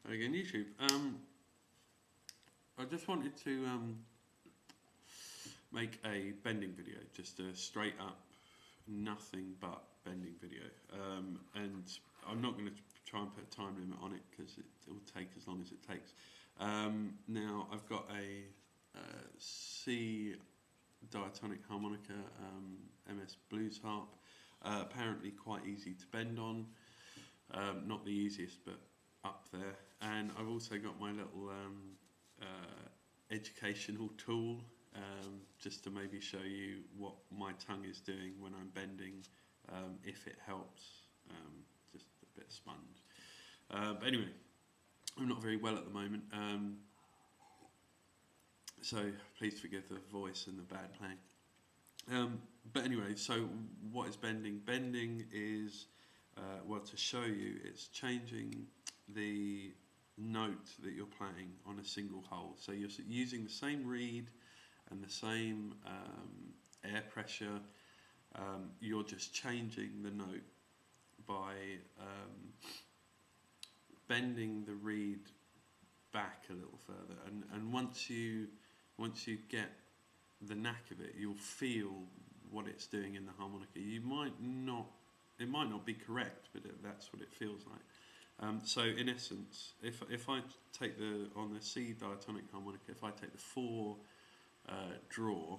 Again, YouTube. I just wanted to make a bending video, just a straight up, nothing but bending video. And I'm not going to try and put a time limit on it because it will take as long as it takes. Now I've got a C diatonic harmonica, MS blues harp. Apparently quite easy to bend on. Not the easiest, but up there. And I've also got my little educational tool, just to maybe show you what my tongue is doing when I'm bending, if it helps. Just a bit of sponge. But anyway, I'm not very well at the moment, so please forgive the voice and the bad playing. But anyway, so what is bending? Bending is, well, to show you, it's changing the note that you're playing on a single hole. So you're using the same reed and the same air pressure. You're just changing the note by bending the reed back a little further. And once you get the knack of it, you'll feel what it's doing in the harmonica. It might not be correct, but that's what it feels like. So in essence, if I take on the C diatonic harmonica, if I take the 4 draw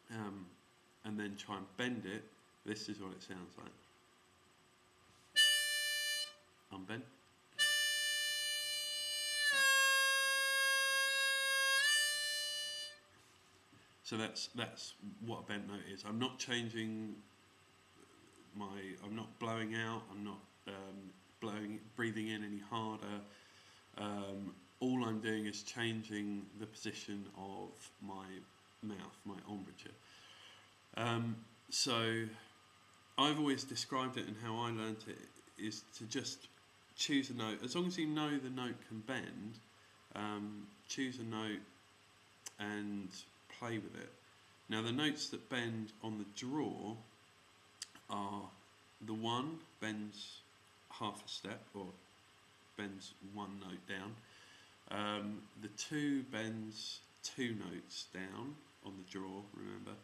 and then try and bend it, this is what it sounds like. Unbent. So that's what a bent note is. I'm not changing I'm not blowing out, I'm not breathing in any harder. All I'm doing is changing the position of my mouth, my embouchure. So I've always described it, and how I learned it is to just choose a note. As long as you know the note can bend, choose a note and play with it. Now the notes that bend on the draw are the 1 bends half a step, or bends 1 note down. The 2 bends 2 notes down on the draw, remember.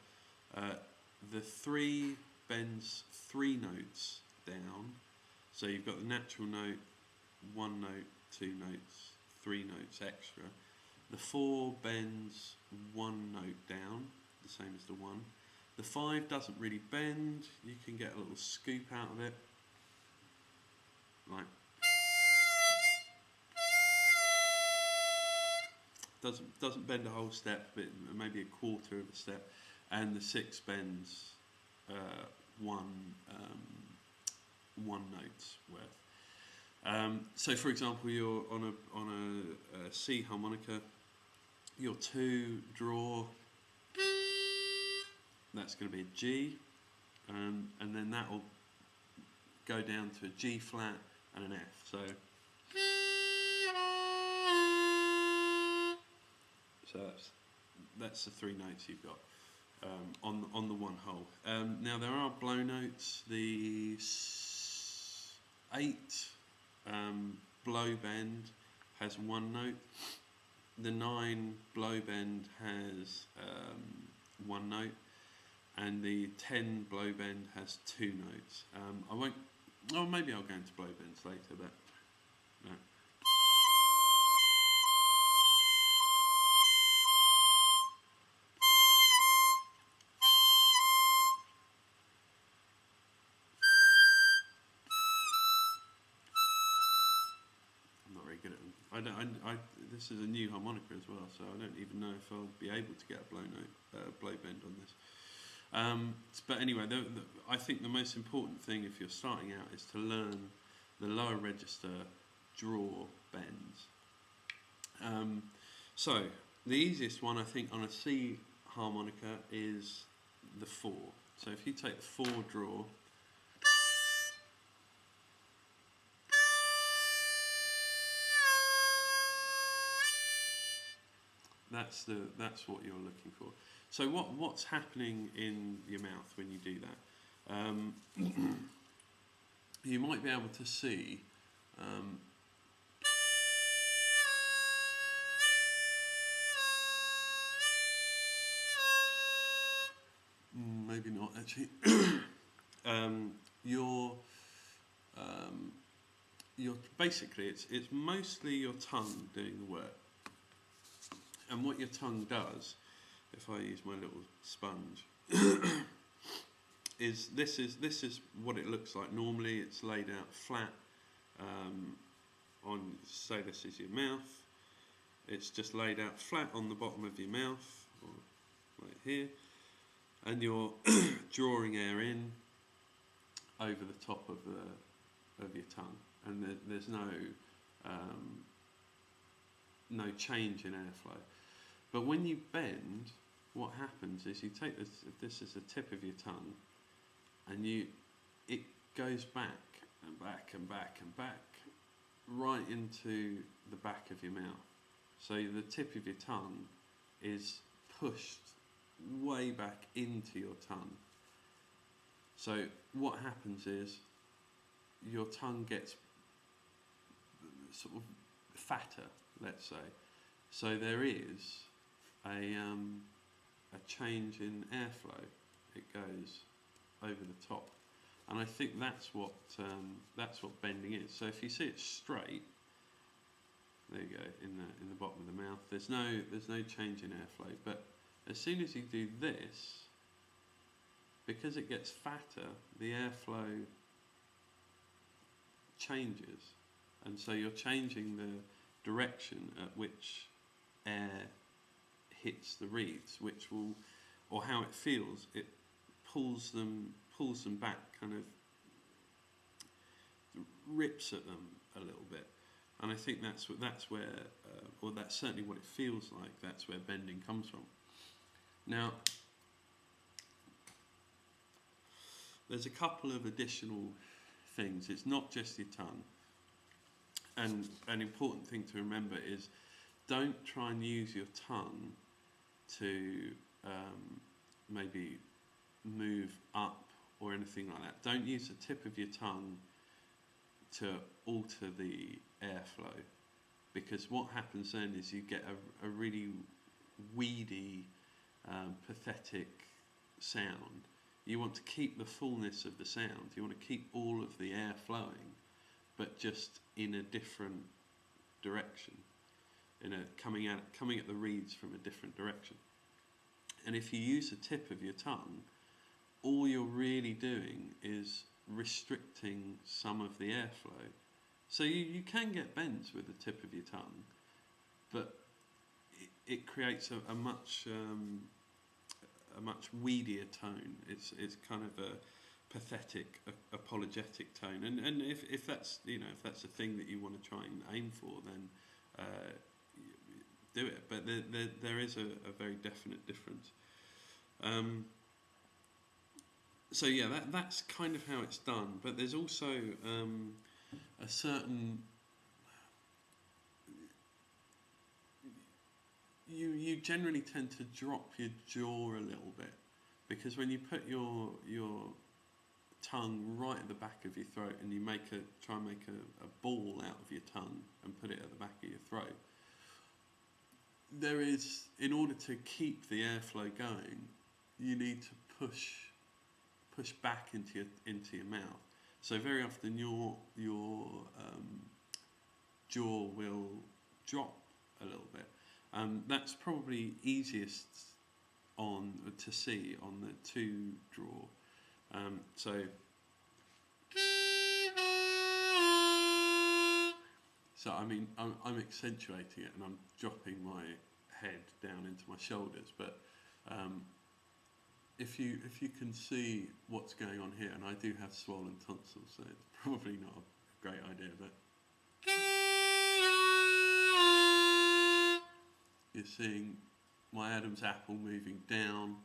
The 3 bends 3 notes down. So you've got the natural note, 1 note, 2 notes, 3 notes extra. The 4 bends 1 note down, the same as the 1. The 5 doesn't really bend. You can get a little scoop out of it, like doesn't bend a whole step, but maybe a quarter of a step. And the 6 bends 1 note's worth. So for example, you're on a C harmonica, your 2 draw, that's going to be a G, and then that will go down to a G flat and an F. So that's the 3 notes you've got on the 1 hole. Now there are blow notes. The 8 blow bend has 1 note. The 9 blow bend has 1 note. And the 10 blow bend has 2 notes. I won't. Oh, maybe I'll go into blow bends later, but no. I'm not very good at them. This is a new harmonica as well, so I don't even know if I'll be able to get a blow bend on this. But anyway, I think the most important thing if you're starting out is to learn the lower register draw bends. So the easiest one I think on a C harmonica is the 4. So if you take the 4 draw, that's what you're looking for. So what's happening in your mouth when you do that? You might be able to see not actually. Your basically it's mostly your tongue doing the work, and what your tongue does, if I use my little sponge, is this is what it looks like. Normally, it's laid out flat on. Say this is your mouth. It's just laid out flat on the bottom of your mouth, or right here, and you're drawing air in over the top of your tongue, and there's no change in airflow. But when you bend, what happens is you take this. If this is the tip of your tongue, and it goes back and back and back and back, right into the back of your mouth. So the tip of your tongue is pushed way back into your tongue. So what happens is your tongue gets sort of fatter, let's say. So there is a change in airflow. It goes over the top, and I think that's what bending is. So if you see it straight, there you go, in the bottom of the mouth, there's no change in airflow. But as soon as you do this, because it gets fatter, the airflow changes, and so you're changing the direction at which air hits the reeds, which will, or how it feels, it pulls them back, kind of rips at them a little bit. And I think that's where, or that's certainly what it feels like. That's where bending comes from. Now, there's a couple of additional things. It's not just your tongue. And an important thing to remember is, don't try and use your tongue to maybe move up or anything like that. Don't use the tip of your tongue to alter the airflow, because what happens then is you get a really weedy, pathetic sound. You want to keep the fullness of the sound. You want to keep all of the air flowing, but just in a different direction, coming at the reeds from a different direction. And if you use the tip of your tongue, all you're really doing is restricting some of the airflow. So you can get bends with the tip of your tongue, but it creates a much weedier tone. It's kind of a pathetic, apologetic tone. And if that's if that's a thing that you want to try and aim for, then do it. But there is a very definite difference. So yeah, that's kind of how it's done. But there's also a certain you generally tend to drop your jaw a little bit, because when you put your tongue right at the back of your throat and you try and make a ball out of your tongue and put it at the back of your throat, there is, in order to keep the airflow going, you need to push back into your mouth. So very often your jaw will drop a little bit. That's probably easiest to see on the 2 draw. So I mean, I'm accentuating it and I'm dropping my head down into my shoulders, but if you can see what's going on here, and I do have swollen tonsils, so it's probably not a great idea, but you're seeing my Adam's apple moving down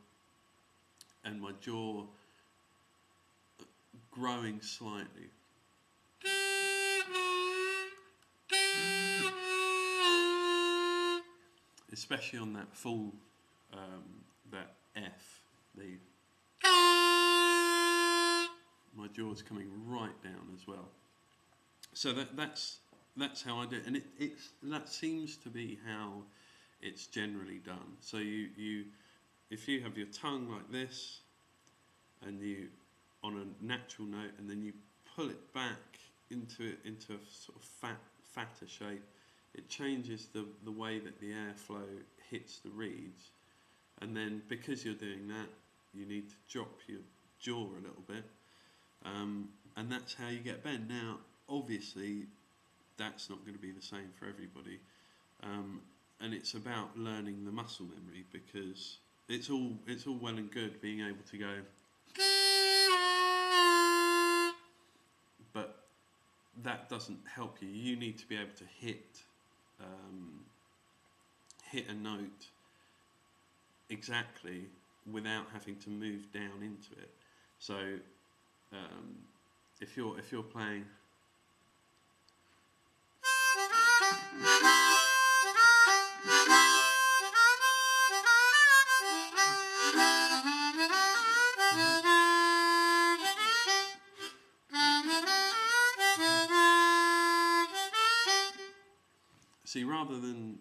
and my jaw growing slightly. Especially on that full, that F, my jaw's coming right down as well. So that's how I do it, and that seems to be how it's generally done. So if you have your tongue like this, and you on a natural note, and then you pull it back into a sort of fatter shape. It changes the way that the airflow hits the reeds, and then because you're doing that, you need to drop your jaw a little bit, and that's how you get bend. Now, obviously, that's not going to be the same for everybody, and it's about learning the muscle memory, because it's all well and good being able to go, but that doesn't help you. You need to be able to hit a note exactly without having to move down into it. So if you're playing, see, rather than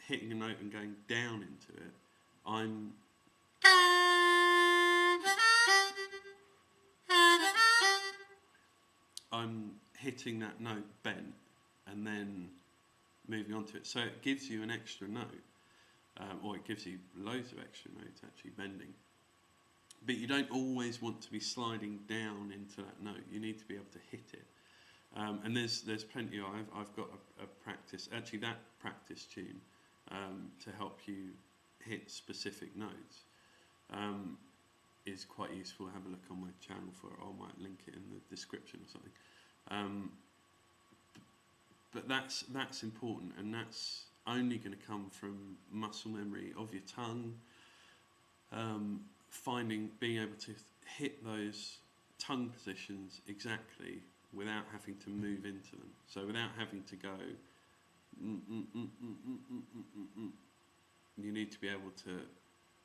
hitting a note and going down into it, I'm hitting that note bent and then moving on to it. So it gives you an extra note, or it gives you loads of extra notes actually bending. But you don't always want to be sliding down into that note. You need to be able to hit it. And there's plenty. I've got a practice, actually that practice tune, to help you hit specific notes. Is quite useful. Have a look on my channel for it. I might link it in the description or something. But that's important, and that's only going to come from muscle memory of your tongue. Being able to hit those tongue positions exactly without having to move into them. So without having to go, you need to be able to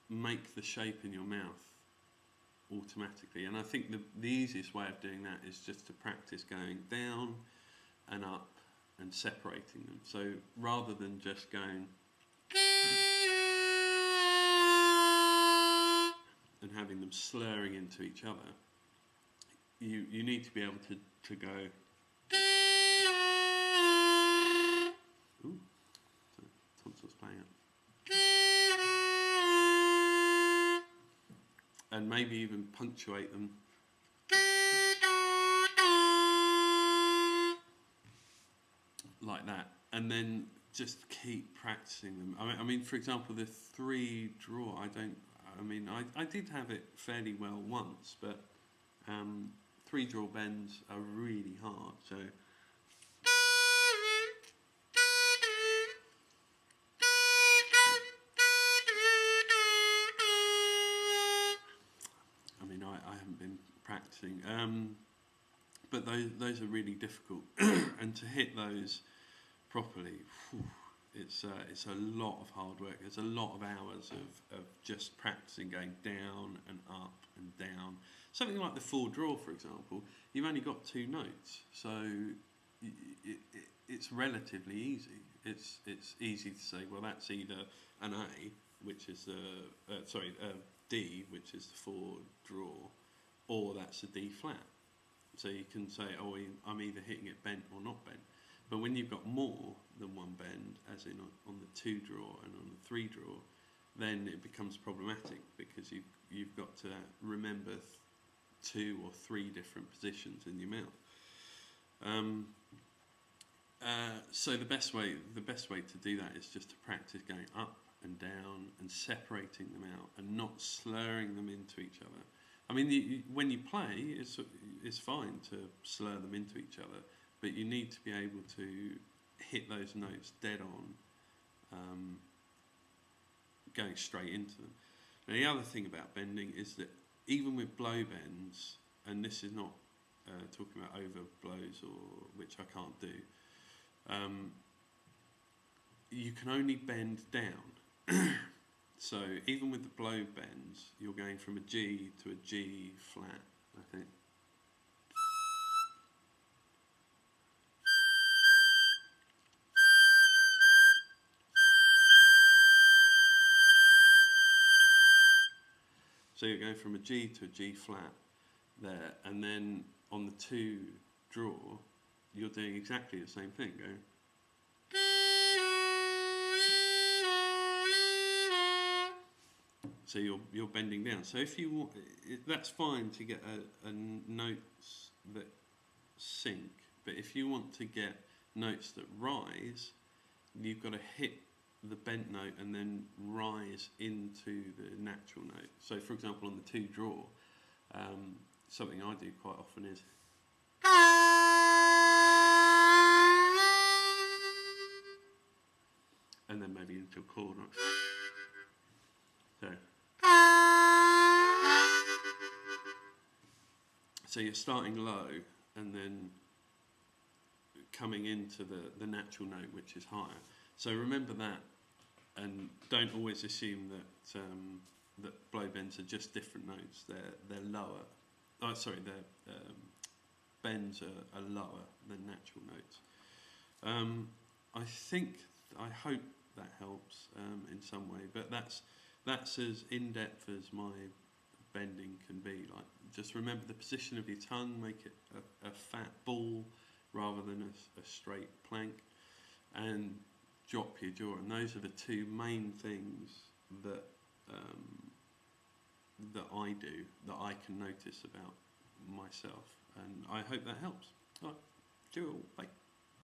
make the shape in your mouth automatically. And I think the easiest way of doing that is just to practice going down and up and separating them. So rather than just going and having them slurring into each other, you need to be able to go. Ooh, tonsil's playing up. And maybe even punctuate them. Like that, and then just keep practicing them. I mean, for example, the 3 draw. I did have it fairly well once, but 3 draw bends are really hard. So. I haven't been practicing, but those are really difficult, and to hit those properly, it's a lot of hard work. There's a lot of hours of just practicing going down and up and down. Something like the 4 draw, for example, you've only got 2 notes, so it's relatively easy. It's easy to say, well, that's either an A, which is D, which is the 4 draw, or that's a D flat. So you can say, oh, I'm either hitting it bent or not bent. But when you've got more than one bend, as in on the 2 draw and on the 3 draw, then it becomes problematic, because you've got to remember 2 or 3 different positions in your mouth. So the best way to do that is just to practice going up and down and separating them out and not slurring them into each other. I mean, when you play, it's fine to slur them into each other, but you need to be able to hit those notes dead on, going straight into them. Now, the other thing about bending is that even with blow bends, and this is not talking about over blows, or which I can't do, you can only bend down. So even with the blow bends, you're going from a G to a G flat, I think. So you're going from a G to a G flat there, and then on the 2 draw, you're doing exactly the same thing, going. So you're bending down. So if you want, that's fine to get a notes that sync, but if you want to get notes that rise, you've got to hit the bent note and then rise into the natural note. So for example, on the 2 draw, something I do quite often is and then maybe into a chord. So you're starting low and then coming into the natural note, which is higher. So remember that, and don't always assume that that blow bends are just different notes. They're lower. Oh, sorry, their bends are lower than natural notes. I hope that helps in some way, but that's as in depth as my bending can be. Like, just remember the position of your tongue, make it a fat ball rather than a straight plank, and drop your jaw. And those are the 2 main things that that I do, that I can notice about myself, and I hope that helps. All right, cheerio, bye.